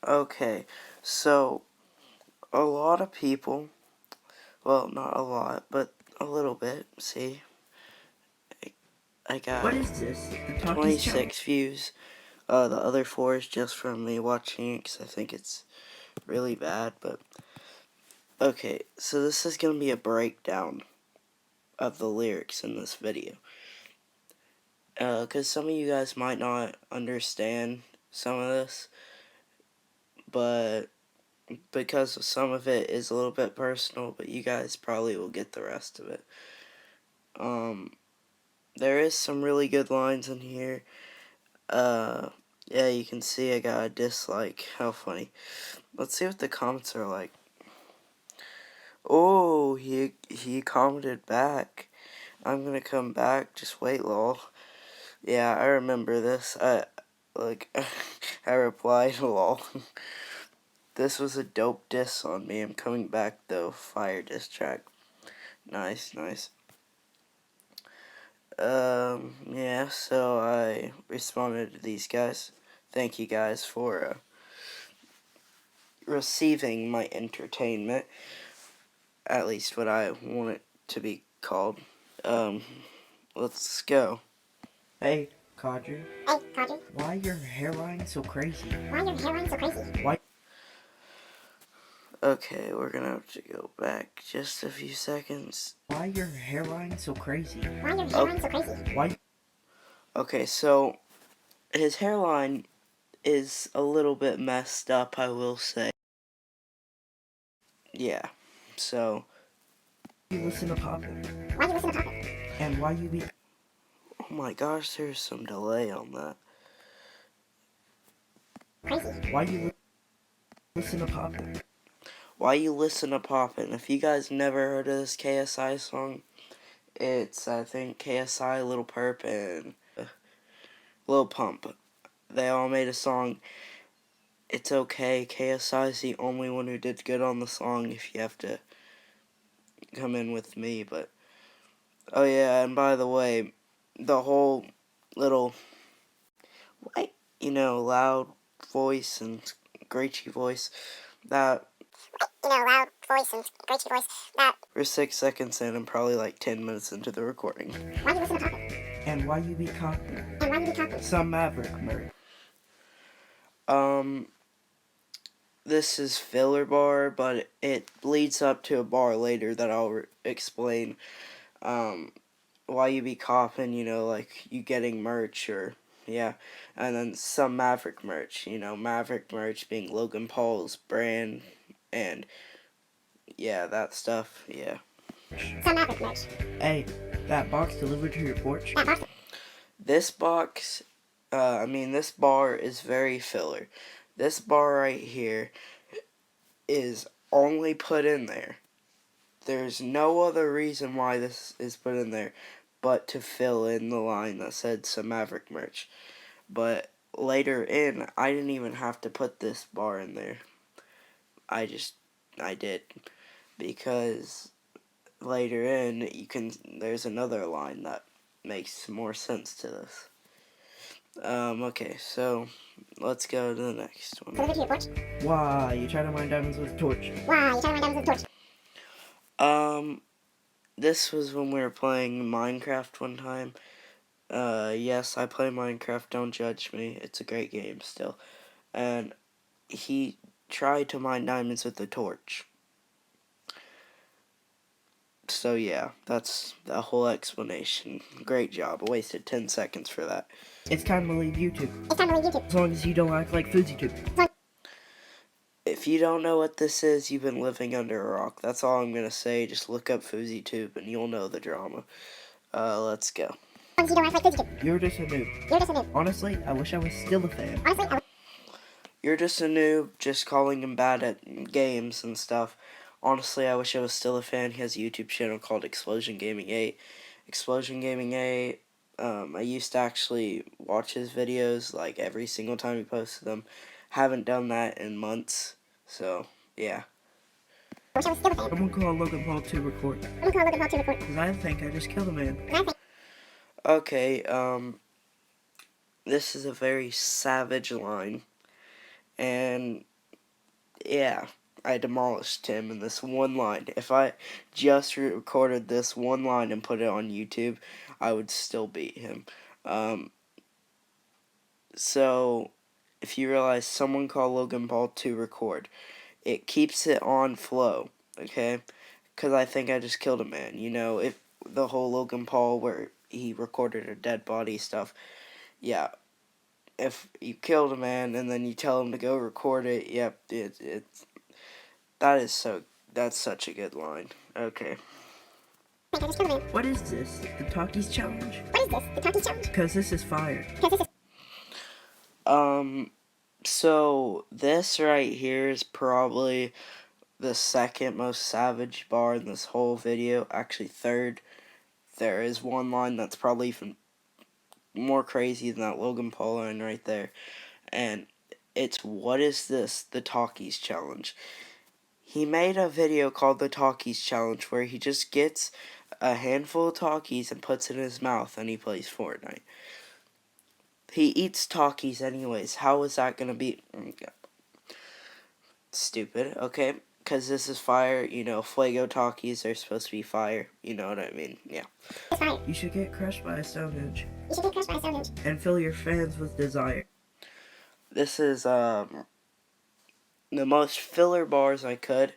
Okay, so a lot of people, well, not a lot, but a little bit, see, I got What is this? The Talkies 26 views. The other 4 is just from me watching it because I think it's really bad, but okay, so this is going to be a breakdown of the lyrics in this video. Because some of you guys might not understand some of this, but because some of it is a little bit personal, but you guys probably will get the rest of it. There is some really good lines in here. Yeah, you can see I got a dislike. How funny. Let's see what the comments are like. Oh, he commented back. I'm gonna come back. Just wait, lol. Yeah, I remember this. I replied, lol. This was a dope diss on me. I'm coming back though. Fire diss track. Nice, nice. Yeah, so I responded to these guys. Thank you guys for receiving my entertainment. At least what I want it to be called. Let's go. Hey, Kawdry. Hey, Kawdry. Why your hairline so crazy? Why your hairline so crazy? Why? Okay, we're gonna have to go back just a few seconds. Why your hairline so crazy? Why your hairline so crazy? Why? Okay, so his hairline is a little bit messed up, I will say. Yeah, so You listen to Poppin'? Why you listen to Poppin'? And why you be? oh my gosh, there's some delay on that. Crazy. Why you listen to Poppin'? Why you listen to Poppin'? If you guys never heard of this KSI song, it's, I think, KSI, Lil Perp, and Lil Pump. They all made a song. It's okay. KSI is the only one who did good on the song, if you have to come in with me, but oh yeah, and by the way, the whole little loud voice and screechy voice that loud voice and screechy voice that we're 6 seconds in and probably like 10 minutes into the recording. Why you listen to Poppin'? And why you be copping? And why you be copping? Some Maverick merch. This is filler bar, but it leads up to a bar later that I'll explain. Why you be copping, like you getting merch or, yeah. And then some Maverick merch, Maverick merch being Logan Paul's brand and, yeah, that stuff, yeah. Some Maverick merch. Hey, that box delivered to your porch? That box. This box, this bar is very filler. This bar right here is only put in there. There's no other reason why this is put in there but to fill in the line that said some Maverick merch. But later in, I didn't even have to put this bar in there. I did. Because later in, there's another line that makes more sense to this. Okay, so let's go to the next one. Delivered to your porch. Why you try to mine diamonds with a torch? Why you try to mine diamonds with a torch? This was when we were playing Minecraft one time. Yes, I play Minecraft, don't judge me. It's a great game still. And he tried to mine diamonds with a torch. So yeah, that's the whole explanation. Great job. I wasted 10 seconds for that. It's time to leave YouTube. It's time to leave YouTube. As long as you don't act like FoodsyTube. If you don't know what this is, you've been living under a rock. That's all I'm going to say. Just look up FoodsyTube and you'll know the drama. Let's go. As long as you don't act like FoodsyTube. You're just a noob. You're just a noob. Honestly, I wish I was still a fan. Honestly, You're just a noob, just calling him bad at games and stuff. Honestly, I wish I was still a fan. He has a YouTube channel called Explosion Gaming 8. Explosion Gaming 8, I used to actually watch his videos, like, every single time he posted them. Haven't done that in months, so, yeah. I wish I was still a fan. I'm gonna call Logan Paul to record. I'm gonna call Logan Paul to record. Because I think I just killed a man. Okay, this is a very savage line. And yeah, I demolished him in this one line. If I just recorded this one line and put it on YouTube, I would still beat him. So, if you realize someone called Logan Paul to record, it keeps it on flow, okay? Because I think I just killed a man. You know, if the whole Logan Paul where he recorded a dead body stuff, yeah. If you killed a man and then you tell him to go record it, yep, that's such a good line. Okay. I just killed a man. What is this? The Talkies Challenge? What is this? The Talkies Challenge? Because this is fire. Because this is So this right here is probably the second most savage bar in this whole video. Actually, third. There is one line that's probably even more crazy than that Logan Paul line right there. And it's, what is this? The Talkies Challenge. He made a video called the Talkies Challenge where he just gets a handful of Talkies and puts it in his mouth and he plays Fortnite. He eats Talkies anyways. How is that gonna be stupid? Okay, because this is fire. You know, Fuego Talkies are supposed to be fire. You know what I mean? Yeah. fire. You should get crushed by a Stonehenge You should get crushed by a Stonehenge. and fill your fans with desire. This is the most filler bars I could.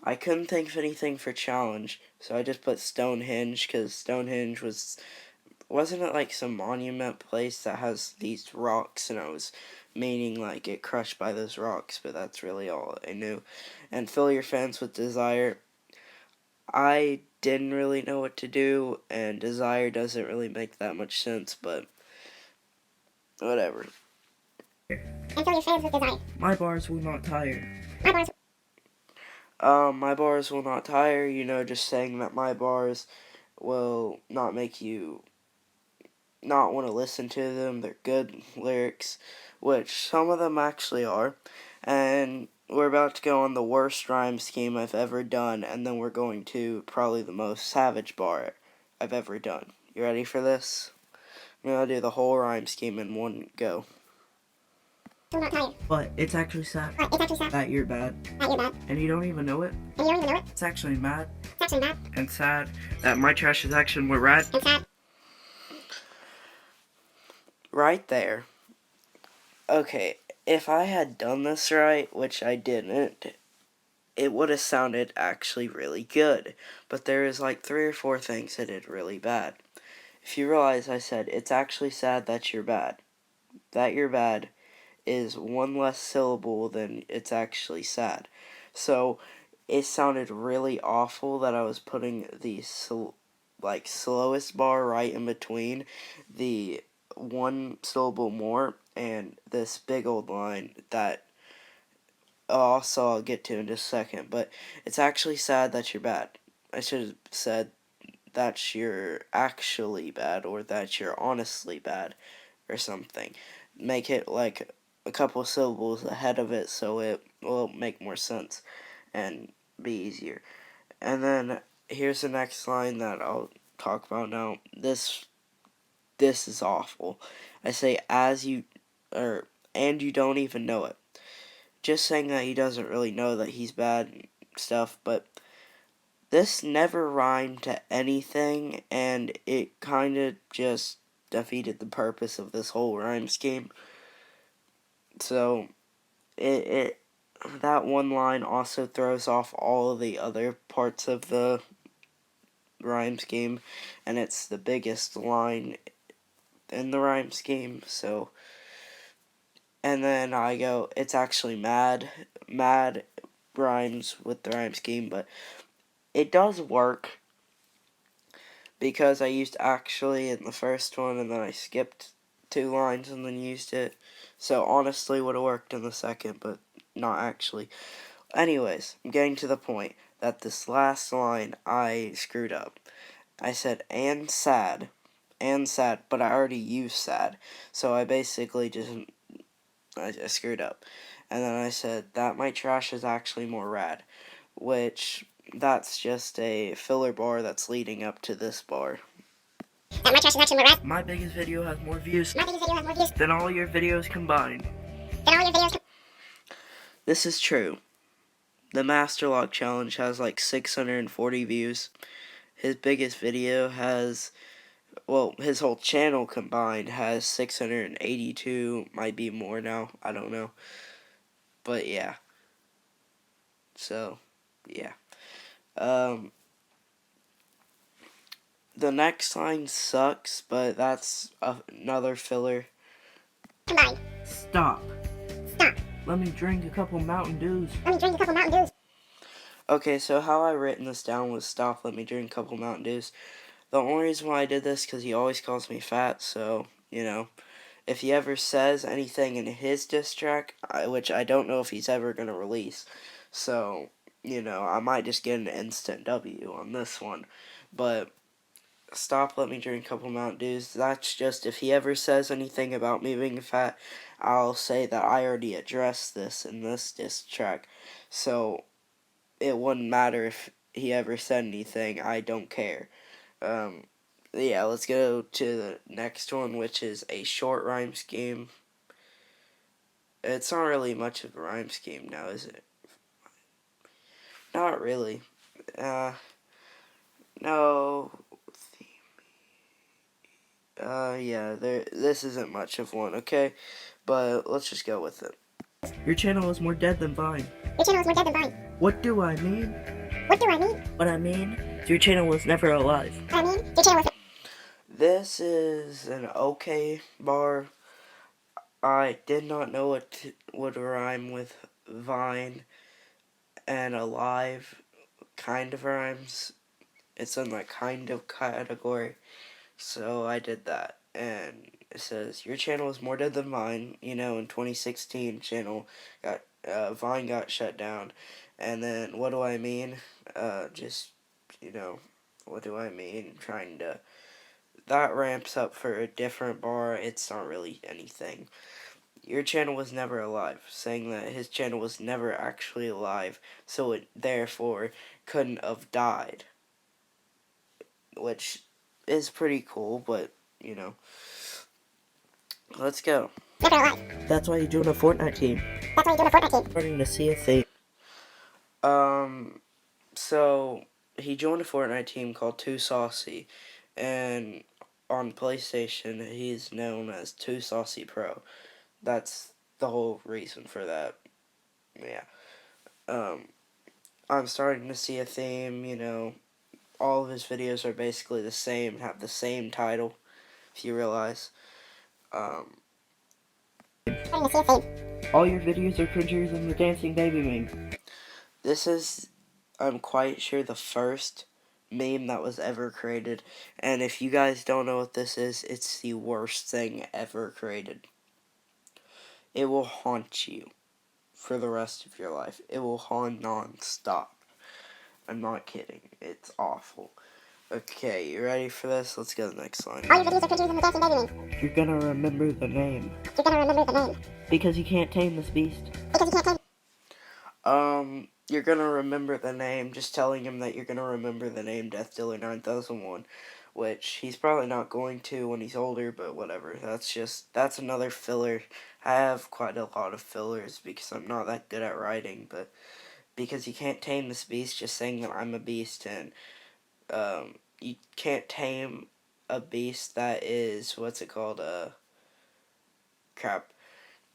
I couldn't think of anything for challenge, so I just put Stonehenge because Stonehenge wasn't it like some monument place that has these rocks, and I was meaning like get crushed by those rocks, but that's really all I knew. And fill your fans with desire. I didn't really know what to do, and desire doesn't really make that much sense, but whatever. And fill your fans with desire. My bars will not tire. My bars. My bars will not tire, you know, just saying that my bars will not make you not want to listen to them. They're good lyrics, which some of them actually are. And we're about to go on the worst rhyme scheme I've ever done, and then we're going to probably the most savage bar I've ever done. You ready for this? I'm going to do the whole rhyme scheme in one go. Will not tire. But it's actually sad But it's actually sad that you're bad. that you're bad. And you don't even know it. And you don't even know it. It's actually mad It's actually mad and sad that my trash is action were rad. and sad. Right there. Okay, if I had done this right, which I didn't, it would have sounded actually really good. But there is like 3 or 4 things I did really bad. If you realize I said, it's actually sad that you're bad. That you're bad is one less syllable than it's actually sad. So it sounded really awful that I was putting the slowest bar right in between the one syllable more and this big old line that also I'll get to in just a second. But it's actually sad that you're bad. I should have said that you're actually bad or that you're honestly bad or something. Make it like a couple syllables ahead of it so it will make more sense and be easier. And then here's the next line that I'll talk about now. This is awful. I say and you don't even know it. Just saying that he doesn't really know that he's bad and stuff, but this never rhymed to anything, and it kind of just defeated the purpose of this whole rhyme scheme. So, that one line also throws off all of the other parts of the rhyme scheme, and it's the biggest line in the rhyme scheme, so... And then I go, it's actually mad. Mad rhymes with the rhyme scheme, but it does work because I used actually in the first one and then I skipped 2 lines and then used it. So honestly would have worked in the second, but not actually. Anyways, I'm getting to the point that this last line I screwed up. I said, and sad, but I already used sad. So I basically just... I screwed up. And then I said that my trash is actually more rad, which that's just a filler bar that's leading up to this bar. That my trash is actually more rad. My biggest video has more views My biggest video has more views than all your videos combined. than all your videos. This is true. The Master Lock Challenge has like 640 views. His biggest video has, well, his whole channel combined has 682, might be more now, I don't know. But yeah. So, yeah. The next line sucks, but that's another filler. Combine. Stop. Stop. Let me drink a couple Mountain Dews. Let me drink a couple Mountain Dews. Okay, so how I written this down was stop, let me drink a couple Mountain Dews. The only reason why I did this because he always calls me fat, so, you know, if he ever says anything in his diss track, which I don't know if he's ever going to release, so, you know, I might just get an instant W on this one, but stop, let me drink a couple Mountain Dews, that's just, if he ever says anything about me being fat, I'll say that I already addressed this in this diss track, so it wouldn't matter if he ever said anything, I don't care. Yeah, let's go to the next one, which is a short rhyme scheme. It's not really much of a rhyme scheme now, is it? Not really. No. Yeah, this isn't much of one, okay? But let's just go with it. Your channel is more dead than Vine. Your channel is more dead than Vine. What do I mean? What do I mean? What I mean is your channel was never alive. What I mean? Your channel was. This is an okay bar. I did not know what would rhyme with Vine and alive. Kind of rhymes. It's in the kind of category. So I did that. And it says, your channel is more dead than Vine. You know, in 2016, Vine got shut down. And then, what do I mean? Just, you know, what do I mean? That ramps up for a different bar. It's not really anything. Your channel was never alive, saying that his channel was never actually alive, so it therefore couldn't have died. Which is pretty cool, but, you know. Let's go. Never alive. That's why you joined a Fortnite team. That's why you joined a Fortnite team. Starting to see a thing. So he joined a Fortnite team called Too Saucy, and on PlayStation, he's known as Too Saucy Pro. That's the whole reason for that. Yeah. I'm starting to see a theme, you know. All of his videos are basically the same, have the same title, if you realize. Starting to see a theme. All your videos are cringier than the dancing baby meme. This is, I'm quite sure, the first meme that was ever created. And if you guys don't know what this is, it's the worst thing ever created. It will haunt you for the rest of your life. It will haunt non-stop. I'm not kidding. It's awful. Okay, you ready for this? Let's go to the next line. All your videos are cringier than the dancing baby meme. You're gonna remember the name. You're gonna remember the name. Because you can't tame this beast. Because you can't tame. You're gonna remember the name, just telling him that you're gonna remember the name Death Dealer 9001, which he's probably not going to when he's older, but whatever. That's another filler. I have quite a lot of fillers because I'm not that good at writing, but because you can't tame this beast, just saying that I'm a beast, and, you can't tame a beast that is, what's it called, crap.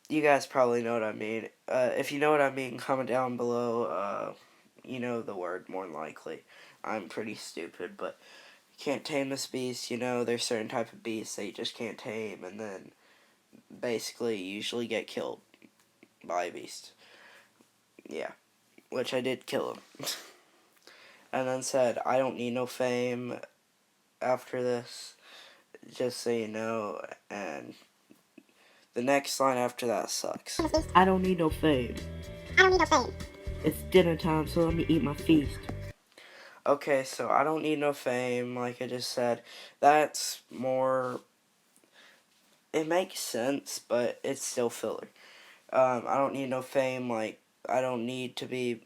You guys probably know what I mean. If you know what I mean, comment down below. You know the word, more than likely. I'm pretty stupid, but you can't tame this beast. You know, there's certain type of beasts that you just can't tame, and then basically you usually get killed by a beast. Yeah, which I did kill him. And then said, I don't need no fame after this, just so you know, and the next line after that sucks. I don't need no fame. I don't need no fame. It's dinner time, so let me eat my feast. Okay, so I don't need no fame, like I just said. That's more... It makes sense, but it's still filler. I don't need no fame, like, I don't need to be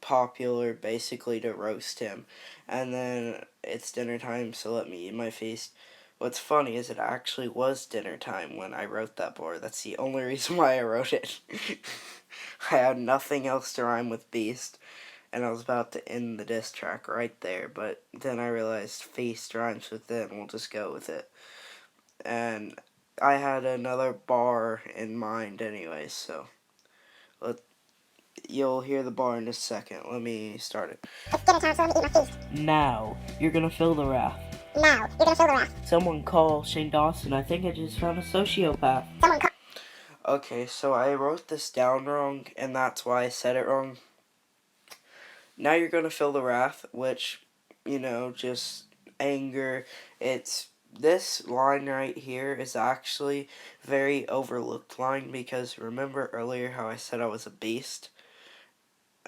popular, basically, to roast him. And then, it's dinner time, so let me eat my feast. What's funny is it actually was dinner time when I wrote that bar. That's the only reason why I wrote it. I had nothing else to rhyme with beast, and I was about to end the diss track right there, but then I realized feast rhymes with it, and we'll just go with it. And I had another bar in mind anyway, so you'll hear the bar in a second. Let me start it. It's dinner time, so let me eat my feast. Now, you're gonna feel the wrath. Now, you're gonna feel the wrath. Someone call Shane Dawson. I think I just found a sociopath. Someone call. Okay, so I wrote this down wrong, and that's why I said it wrong. Now you're gonna feel the wrath, which, just anger. It's this line right here is actually very overlooked line because remember earlier how I said I was a beast?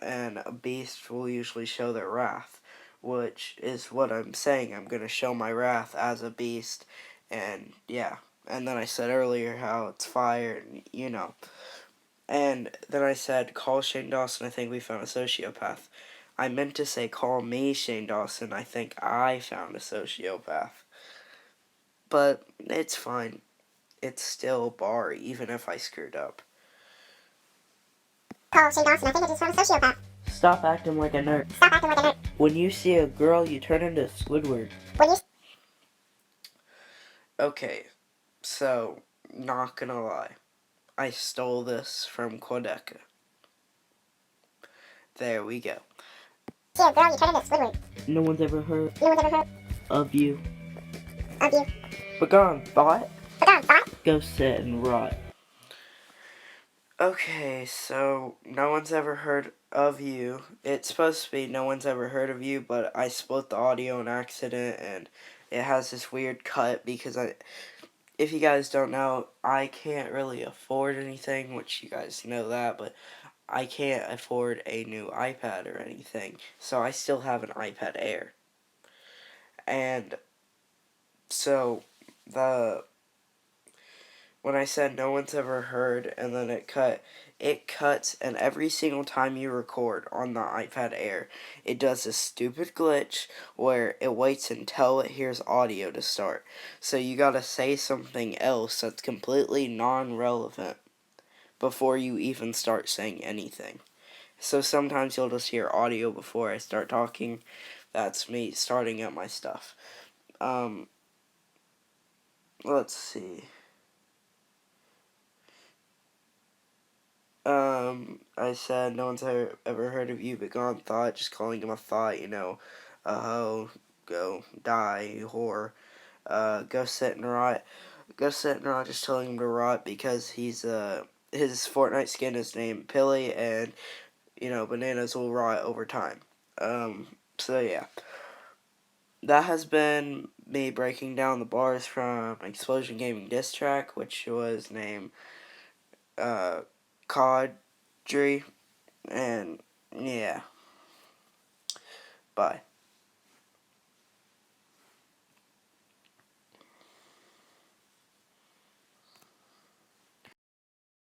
And a beast will usually show their wrath, which is what I'm saying. I'm gonna show my wrath as a beast, and yeah. And then I said earlier how it's fire, And then I said, call Shane Dawson, I think we found a sociopath. I meant to say, call me Shane Dawson, I think I found a sociopath. But it's fine. It's still a bar, even if I screwed up. Call Shane Dawson, I think I just found a sociopath. Stop acting like a nerd. Stop acting like a nerd. When you see a girl, you turn into Squidward. When you. Okay, so, not gonna lie. I stole this from Quedeca. There we go. See a girl, you turn into Squidward. No one's ever heard No one's ever heard of you. of you. Begone, thought. But go on, thought. Go sit and rot. Okay, so no one's ever heard of you. It's supposed to be no one's ever heard of you, but I split the audio on accident and it has this weird cut because if you guys don't know, I can't really afford anything, which you guys know that, but I can't afford a new iPad or anything. So I still have an iPad Air. And so when I said no one's ever heard and then it cuts, and every single time you record on the iPad Air, it does this stupid glitch where it waits until it hears audio to start. So you gotta say something else that's completely non-relevant before you even start saying anything. So sometimes you'll just hear audio before I start talking. That's me starting up my stuff. Let's see. I said no one's ever heard of you but gone thought, just calling him a thought, a hoe, go die, you whore, go sit and rot, just telling him to rot because he's, his Fortnite skin is named Pilly, and, bananas will rot over time. So yeah. That has been me breaking down the bars from Explosion Gaming Diss Track, which was named, Kawdry, and yeah, bye.